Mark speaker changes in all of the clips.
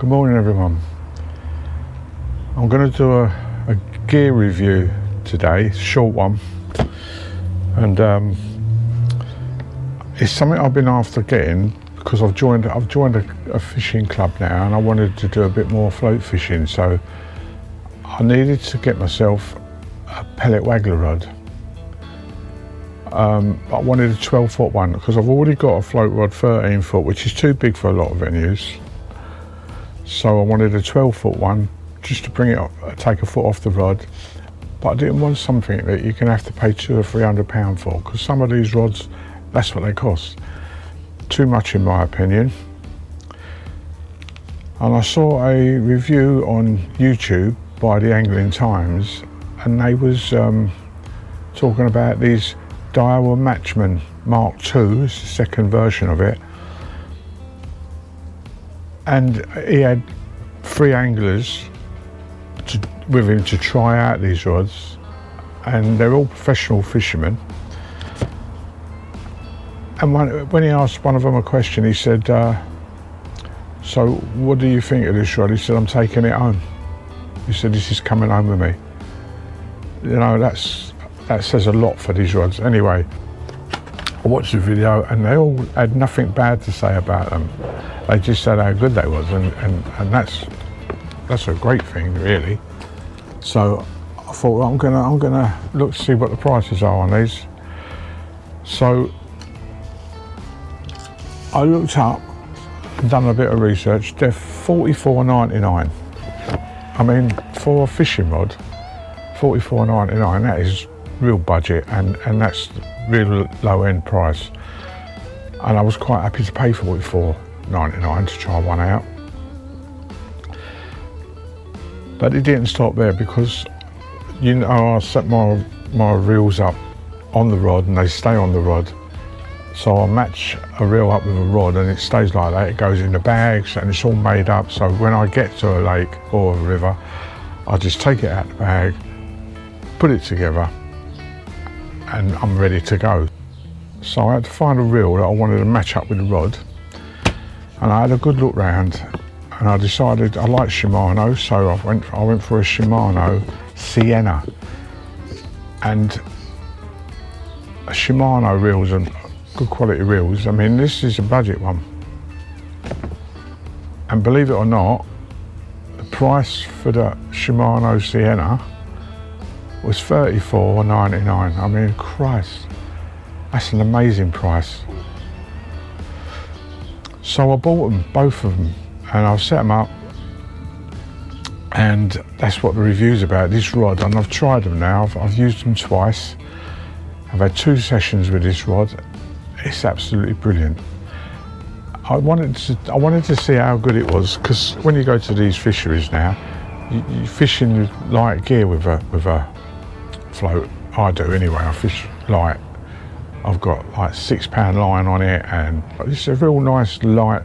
Speaker 1: Good morning everyone. I'm going to do a gear review today, a short one, and it's something I've been after getting because I've joined a fishing club now and I wanted to do a bit more float fishing, so I needed to get myself a Pellet Wagler Rod. I wanted a 12-foot one because I've already got a float rod 13-foot, which is too big for a lot of venues. So I wanted a 12-foot one just to bring it up, take a foot off the rod. But I didn't want something that you can have to pay £200 or £300 for, because some of these rods, that's what they cost. Too much in my opinion. And I saw a review on YouTube by the Angling Times, and they was talking about these Daiwa Matchman Mark II, it's the second version of it. And he had 3 anglers with him to try out these rods, and they're all professional fishermen. And when he asked one of them a question, he said, so what do you think of this rod? He said, I'm taking it home. He said, this is coming home with me. You know, that says a lot for these rods. Anyway, I watched the video and they all had nothing bad to say about them. They just said how good they was, and that's a great thing, really. So I thought, well, I'm gonna look to see what the prices are on these. So I looked up and done a bit of research. They're $44.99. I mean, for a fishing rod, $44.99, that is real budget, and that's real low end price. And I was quite happy to pay $44.99 to try one out. But it didn't stop there, because you know, I set my reels up on the rod and they stay on the rod. So I match a reel up with a rod and it stays like that. It goes in the bags and it's all made up. So when I get to a lake or a river, I just take it out the bag, put it together, and I'm ready to go. So I had to find a reel that I wanted to match up with the rod. And I had a good look round and I decided I like Shimano, so I went for a Shimano Sienna. And Shimano reels are good quality reels. I mean, this is a budget one. And believe it or not, the price for the Shimano Sienna was $34.99. I mean, Christ, that's an amazing price. So I bought them, both of them, and I've set them up, and that's what the review's about, this rod. And I've tried them now, I've used them twice. I've had 2 sessions with this rod. It's absolutely brilliant. I wanted to see how good it was, because when you go to these fisheries now, you fish in light gear with a float. I do anyway. I fish light. I've got like £6 line on it, and it's a real nice light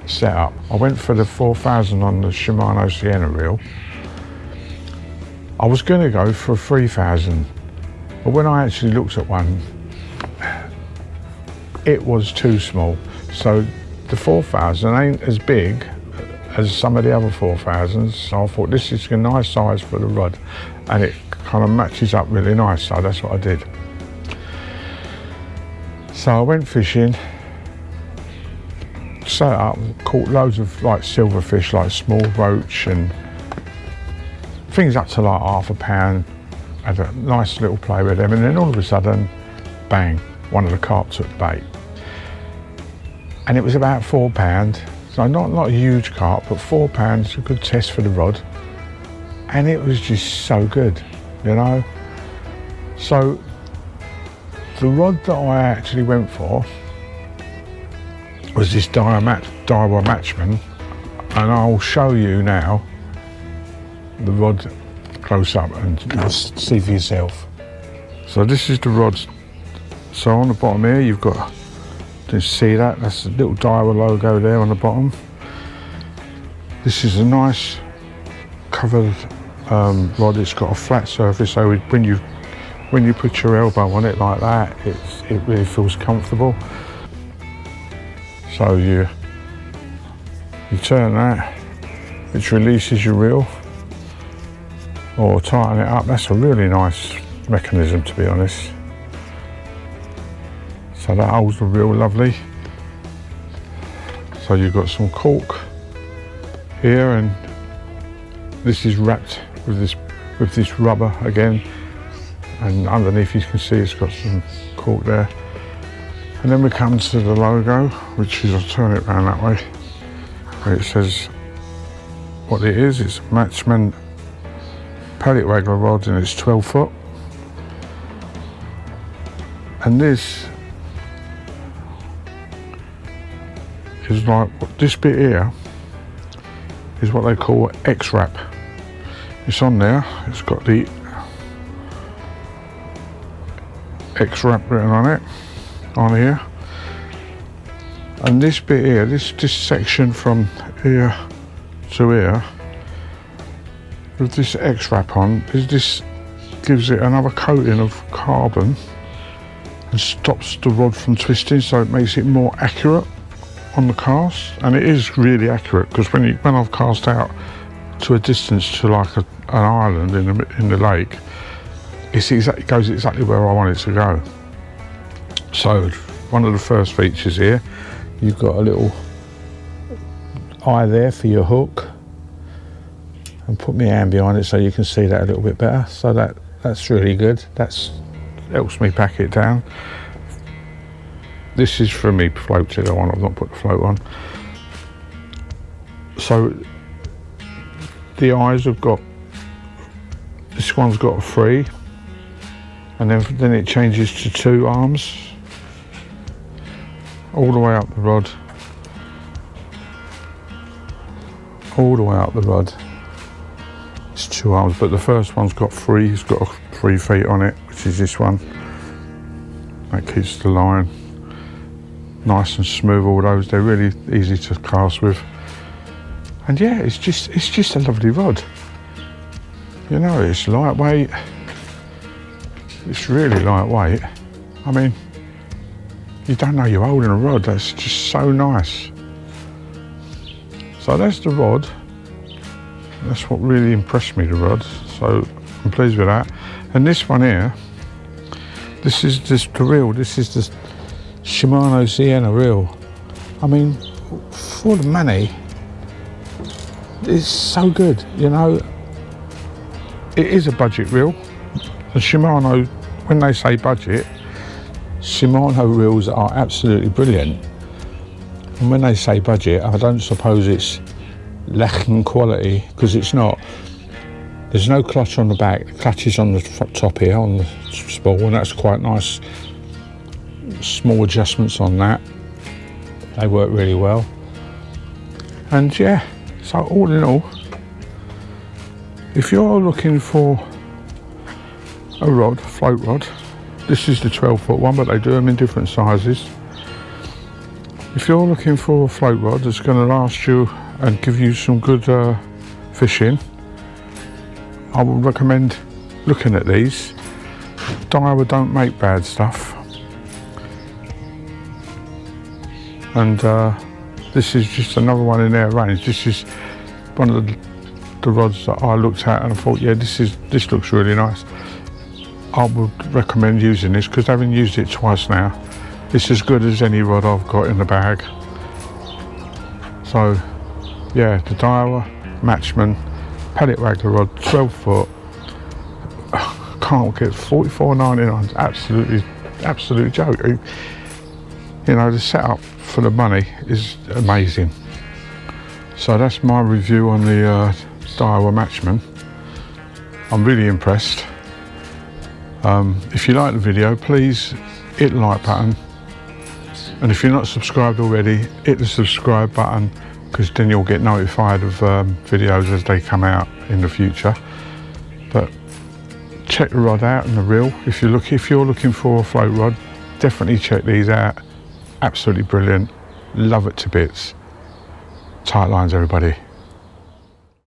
Speaker 1: setup. I went for the 4000 on the Shimano Sienna reel. I was going to go for a 3000, but when I actually looked at one, it was too small. So the 4000 ain't as big as some of the other 4000s, so I thought this is a nice size for the rod, and it kind of matches up really nice, so that's what I did. So I went fishing, set up, caught loads of like silverfish, like small roach and things up to like £1/2. Had a nice little play with them, and then all of a sudden, bang, one of the carp took bait. And it was about £4, so not a huge carp, but £4, a good test for the rod. And it was just so good, you know. So the rod that I actually went for was this Daiwa Matchman, and I'll show you now the rod close up and you'll see for yourself. So this is the rod. So on the bottom here you've got, just see that, that's the little Daiwa logo there on the bottom. This is a nice covered rod. It's got a flat surface, so when you put your elbow on it like that, it really feels comfortable. So you turn that, which releases your reel or tighten it up. That's a really nice mechanism, to be honest. So that holds the reel lovely. So you've got some cork here, and this is wrapped with this rubber again, and underneath you can see it's got some cork there. And then we come to the logo, which is, I'll turn it around that way, where it says what it is. It's a Matchman Pellet Wagler Rod, and it's 12 foot. And this is like, this bit here is what they call X-wrap. It's on there, it's got the X-wrap written on it, on here. And this bit here, this section from here to here, with this X-wrap on, this gives it another coating of carbon and stops the rod from twisting, so it makes it more accurate on the cast. And it is really accurate, because when I've cast out to a distance to like an island in the lake, it goes exactly where I want it to go. So one of the first features here, you've got a little eye there for your hook, and put my hand behind it so you can see that a little bit better. So that's really good. That helps me pack it down. This is for me float to go on. I've not put the float on. So the eyes have got, this one's got a 3, and then it changes to 2 arms all the way up the rod, all the way up the rod. It's 2 arms, but the first one's got 3. It's got 3 feet on it, which is this one. That keeps the line nice and smooth. All those, they're really easy to cast with. And yeah, it's just a lovely rod. You know, it's lightweight. It's really lightweight. I mean, you don't know you're holding a rod. That's just so nice. So that's the rod. That's what really impressed me, the rod. So I'm pleased with that. And this one here, this is just the reel. This is the Shimano Sienna reel. I mean, for the money, it's so good. You know, it is a budget reel. The Shimano, when they say budget, Shimano reels are absolutely brilliant. And when they say budget, I don't suppose it's lacking quality, because it's not. There's no clutch on the back. The clutch is on the top here, on the spool, and that's quite nice. Small adjustments on that. They work really well. And yeah, so all in all, if you're looking for a rod, float rod, this is the 12 foot one, but they do them in different sizes. If you're looking for a float rod that's going to last you and give you some good fishing, I would recommend looking at these. Daiwa don't make bad stuff. And this is just another one in their range. This is one of the rods that I looked at and I thought, yeah, this looks really nice. I would recommend using this, because having used it twice now, it's as good as any rod I've got in the bag. So yeah, the Daiwa Matchman Pellet Wagler Rod, 12 foot. Can't get $44.99. Absolute joke. You know, the setup for the money is amazing. So that's my review on the Daiwa Matchman. I'm really impressed. If you like the video, please hit the like button, and if you're not subscribed already, hit the subscribe button, because then you'll get notified of videos as they come out in the future. But check the rod out and the reel. If you're looking for a float rod, definitely check these out. Absolutely brilliant. Love it to bits. Tight lines, everybody.